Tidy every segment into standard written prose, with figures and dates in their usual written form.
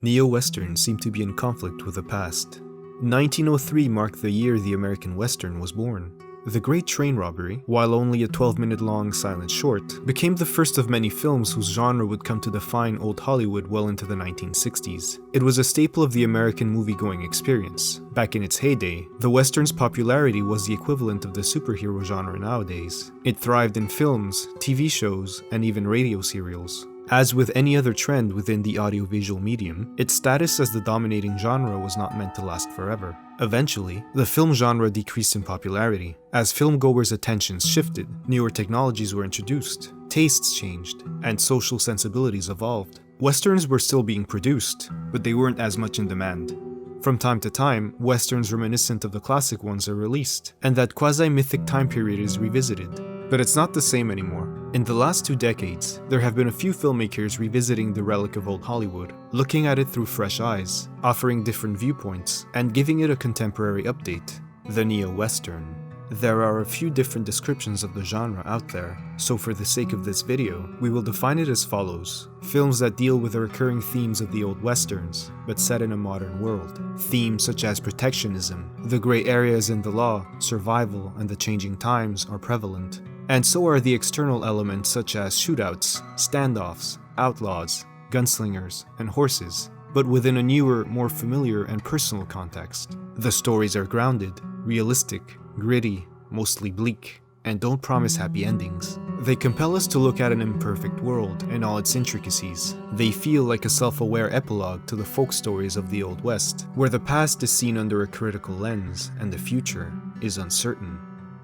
Neo-Westerns seem to be in conflict with the past. 1903 marked the year the American Western was born. The Great Train Robbery, while only a 12-minute-long silent short, became the first of many films whose genre would come to define old Hollywood well into the 1960s. It was a staple of the American movie-going experience. Back in its heyday, the Western's popularity was the equivalent of the superhero genre nowadays. It thrived in films, TV shows, and even radio serials. As with any other trend within the audiovisual medium, its status as the dominating genre was not meant to last forever. Eventually, the film genre decreased in popularity. As filmgoers' attentions shifted, newer technologies were introduced, tastes changed, and social sensibilities evolved. Westerns were still being produced, but they weren't as much in demand. From time to time, westerns reminiscent of the classic ones are released, and that quasi-mythic time period is revisited. But it's not the same anymore. In the last 2 decades, there have been a few filmmakers revisiting the relic of old Hollywood, looking at it through fresh eyes, offering different viewpoints, and giving it a contemporary update: the neo-western. There are a few different descriptions of the genre out there, so for the sake of this video, we will define it as follows: films that deal with the recurring themes of the old westerns, but set in a modern world. Themes such as protectionism, the gray areas in the law, survival, and the changing times are prevalent. And so are the external elements such as shootouts, standoffs, outlaws, gunslingers, and horses, but within a newer, more familiar and personal context. The stories are grounded, realistic, gritty, mostly bleak, and don't promise happy endings. They compel us to look at an imperfect world and all its intricacies. They feel like a self-aware epilogue to the folk stories of the Old West, where the past is seen under a critical lens and the future is uncertain.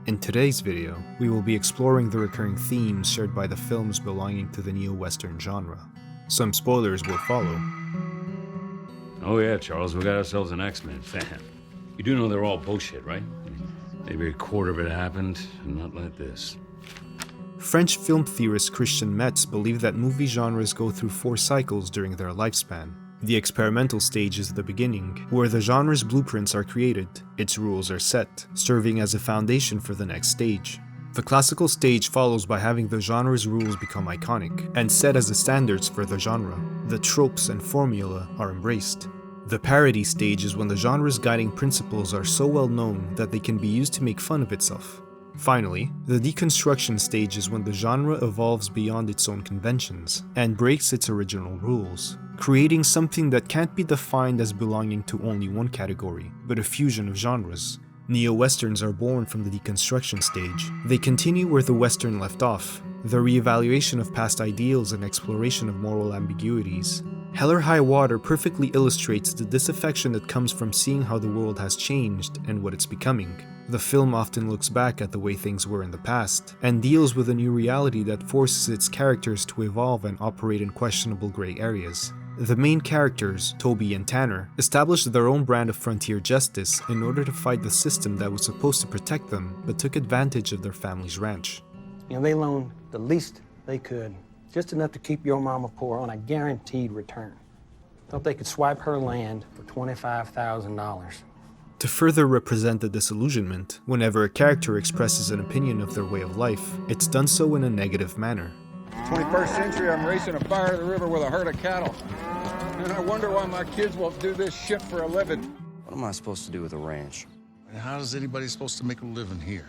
In today's video, we will be exploring the recurring themes shared by the films belonging to the neo-western genre. Some spoilers will follow. Oh yeah, Charles, we got ourselves an X-Men fan. You do know they're all bullshit, right? Maybe a quarter of it happened, and not like this. French film theorist Christian Metz believed that movie genres go through 4 cycles during their lifespan. The experimental stage is the beginning, where the genre's blueprints are created, its rules are set, serving as a foundation for the next stage. The classical stage follows by having the genre's rules become iconic, and set as the standards for the genre. The tropes and formula are embraced. The parody stage is when the genre's guiding principles are so well known that they can be used to make fun of itself. Finally, the deconstruction stage is when the genre evolves beyond its own conventions and breaks its original rules, creating something that can't be defined as belonging to only one category, but a fusion of genres. Neo-westerns are born from the deconstruction stage. They continue where the western left off, the reevaluation of past ideals and exploration of moral ambiguities. Hell or High Water perfectly illustrates the disaffection that comes from seeing how the world has changed and what it's becoming. The film often looks back at the way things were in the past, and deals with a new reality that forces its characters to evolve and operate in questionable gray areas. The main characters, Toby and Tanner, established their own brand of frontier justice in order to fight the system that was supposed to protect them, but took advantage of their family's ranch. You know, they loaned the least they could, just enough to keep your mama poor on a guaranteed return. Thought they could swipe her land for $25,000. To further represent the disillusionment, whenever a character expresses an opinion of their way of life, it's done so in a negative manner. 21st century, I'm racing a fire to the river with a herd of cattle. And I wonder why my kids won't do this shit for a living. What am I supposed to do with a ranch? And how is anybody supposed to make a living here?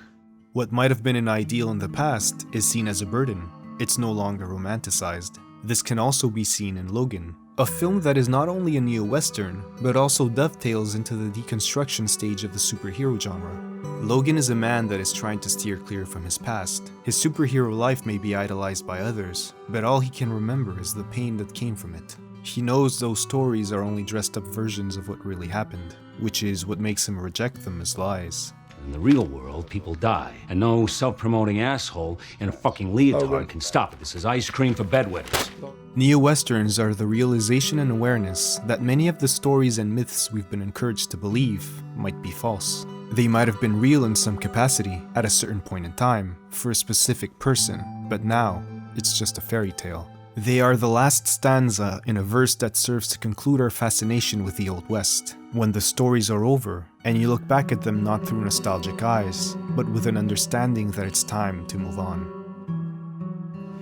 What might have been an ideal in the past is seen as a burden. It's no longer romanticized. This can also be seen in Logan, a film that is not only a neo-western, but also dovetails into the deconstruction stage of the superhero genre. Logan is a man that is trying to steer clear from his past. His superhero life may be idolized by others, but all he can remember is the pain that came from it. He knows those stories are only dressed up versions of what really happened, which is what makes him reject them as lies. In the real world, people die, and no self-promoting asshole in a fucking leotard can stop it. This is ice cream for bedwetters. Neo-westerns are the realization and awareness that many of the stories and myths we've been encouraged to believe might be false. They might have been real in some capacity at a certain point in time for a specific person, but now it's just a fairy tale. They are the last stanza in a verse that serves to conclude our fascination with the Old West. When the stories are over, and you look back at them not through nostalgic eyes, but with an understanding that it's time to move on.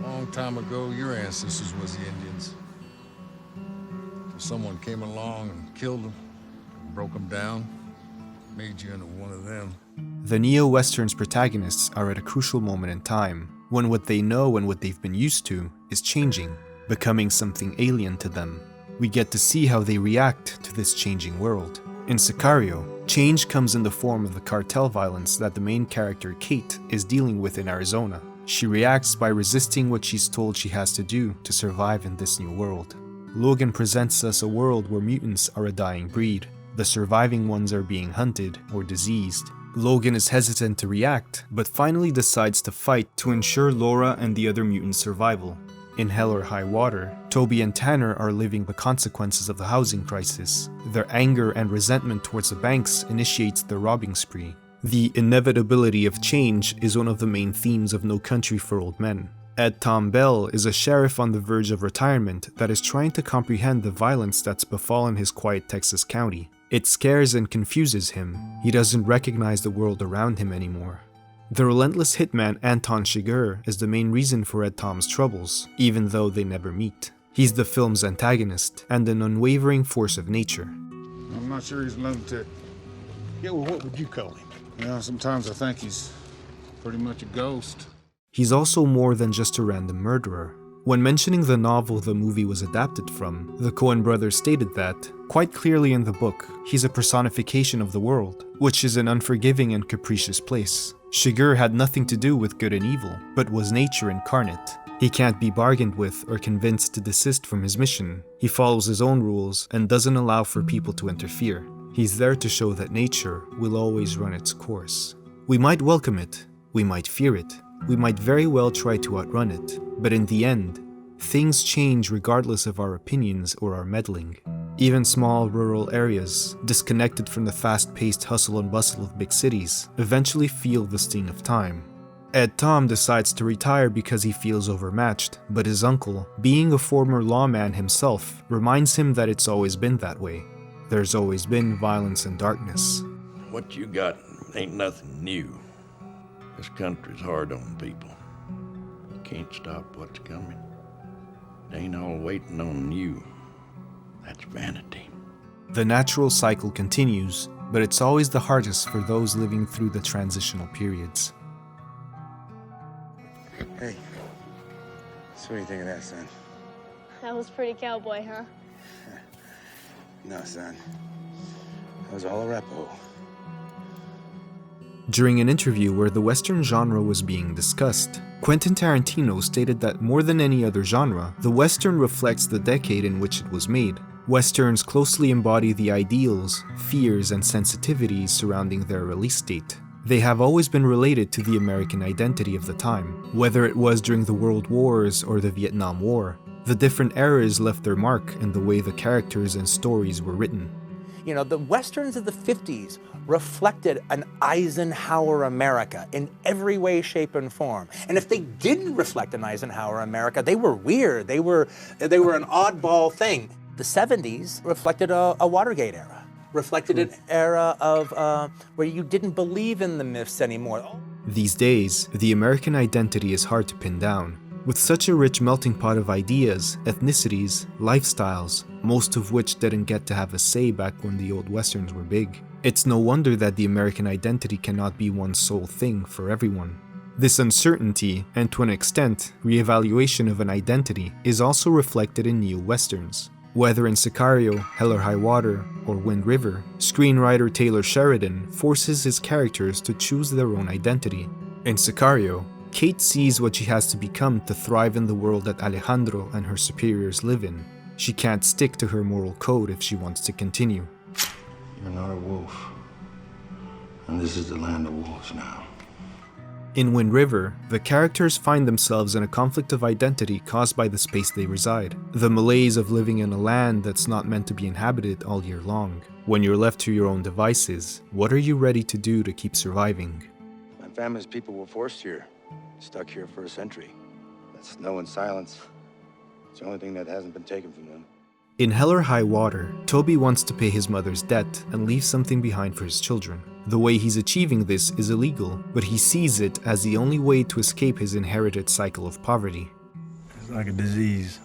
Long time ago, your ancestors was the Indians. Someone came along and killed him, broke him down, made you into one of them. The neo-Western's protagonists are at a crucial moment in time, when what they know and what they've been used to is changing, becoming something alien to them. We get to see how they react to this changing world. In Sicario, change comes in the form of the cartel violence that the main character, Kate, is dealing with in Arizona. She reacts by resisting what she's told she has to do to survive in this new world. Logan presents us a world where mutants are a dying breed. The surviving ones are being hunted or diseased. Logan is hesitant to react, but finally decides to fight to ensure Laura and the other mutants' survival. In Hell or High Water, Toby and Tanner are living the consequences of the housing crisis. Their anger and resentment towards the banks initiates their robbing spree. The inevitability of change is one of the main themes of No Country for Old Men. Ed Tom Bell is a sheriff on the verge of retirement that is trying to comprehend the violence that's befallen his quiet Texas county. It scares and confuses him. He doesn't recognize the world around him anymore. The relentless hitman Anton Chigurh is the main reason for Ed Tom's troubles, even though they never meet. He's the film's antagonist and an unwavering force of nature. I'm not sure he's a lunatic. Yeah, well, what would you call him? Yeah, sometimes I think he's pretty much a ghost. He's also more than just a random murderer. When mentioning the novel the movie was adapted from, the Coen brothers stated that, quite clearly in the book, he's a personification of the world, which is an unforgiving and capricious place. Chigurh had nothing to do with good and evil, but was nature incarnate. He can't be bargained with or convinced to desist from his mission. He follows his own rules and doesn't allow for people to interfere. He's there to show that nature will always run its course. We might welcome it, we might fear it, we might very well try to outrun it, but in the end, things change regardless of our opinions or our meddling. Even small rural areas, disconnected from the fast-paced hustle and bustle of big cities, eventually feel the sting of time. Ed Tom decides to retire because he feels overmatched, but his uncle, being a former lawman himself, reminds him that it's always been that way. There's always been violence and darkness. What you got ain't nothing new. This country's hard on people. You can't stop what's coming. It ain't all waiting on you. That's vanity. The natural cycle continues, but it's always the hardest for those living through the transitional periods. Hey, so what do you think of that, son? That was pretty cowboy, huh? No, son. That was all a repo. During an interview where the Western genre was being discussed, Quentin Tarantino stated that more than any other genre, the Western reflects the decade in which it was made. Westerns closely embody the ideals, fears, and sensitivities surrounding their release date. They have always been related to the American identity of the time, whether it was during the World Wars or the Vietnam War. The different eras left their mark in the way the characters and stories were written. You know, the Westerns of the 50s reflected an Eisenhower America in every way, shape, and form. And if they didn't reflect an Eisenhower America, they were weird. They were an oddball thing. The 70s reflected a Watergate era, reflected an era of where you didn't believe in the myths anymore. These days, the American identity is hard to pin down. With such a rich melting pot of ideas, ethnicities, lifestyles, most of which didn't get to have a say back when the old Westerns were big, it's no wonder that the American identity cannot be one sole thing for everyone. This uncertainty, and to an extent, reevaluation of an identity, is also reflected in neo-Westerns. Whether in Sicario, Hell or High Water, or Wind River, screenwriter Taylor Sheridan forces his characters to choose their own identity. In Sicario, Kate sees what she has to become to thrive in the world that Alejandro and her superiors live in. She can't stick to her moral code if she wants to continue. You're not a wolf. And this is the land of wolves now. In Wind River, the characters find themselves in a conflict of identity caused by the space they reside. The malaise of living in a land that's not meant to be inhabited all year long. When you're left to your own devices, what are you ready to do to keep surviving? My family's people were forced here, stuck here for a century. That snow and silence, it's the only thing that hasn't been taken from them. In Hell or High Water, Toby wants to pay his mother's debt and leave something behind for his children. The way he's achieving this is illegal, but he sees it as the only way to escape his inherited cycle of poverty. It's like a disease.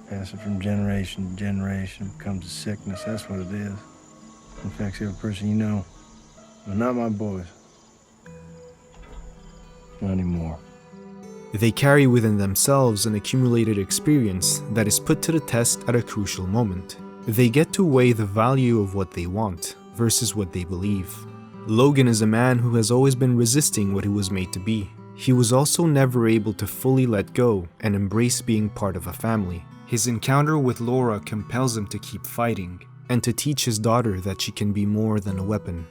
Pass it from generation to generation, becomes a sickness. That's what it is. Infects every person you know. But not my boys. Not anymore. They carry within themselves an accumulated experience that is put to the test at a crucial moment. They get to weigh the value of what they want versus what they believe. Logan is a man who has always been resisting what he was made to be. He was also never able to fully let go and embrace being part of a family. His encounter with Laura compels him to keep fighting and to teach his daughter that she can be more than a weapon.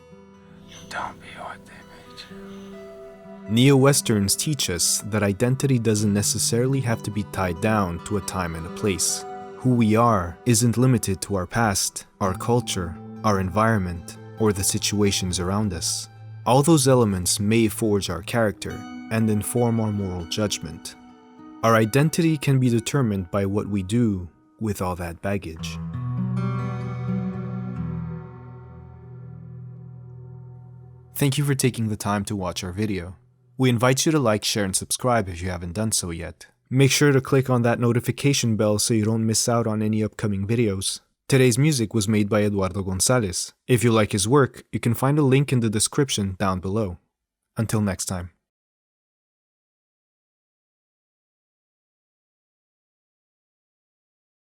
Don't be what they made you. Neo-Westerns teach us that identity doesn't necessarily have to be tied down to a time and a place. Who we are isn't limited to our past, our culture, our environment, or the situations around us. All those elements may forge our character and inform our moral judgment. Our identity can be determined by what we do with all that baggage. Thank you for taking the time to watch our video. We invite you to like, share, and subscribe if you haven't done so yet. Make sure to click on that notification bell so you don't miss out on any upcoming videos. Today's music was made by Eduardo Gonzalez. If you like his work, you can find a link in the description down below. Until next time.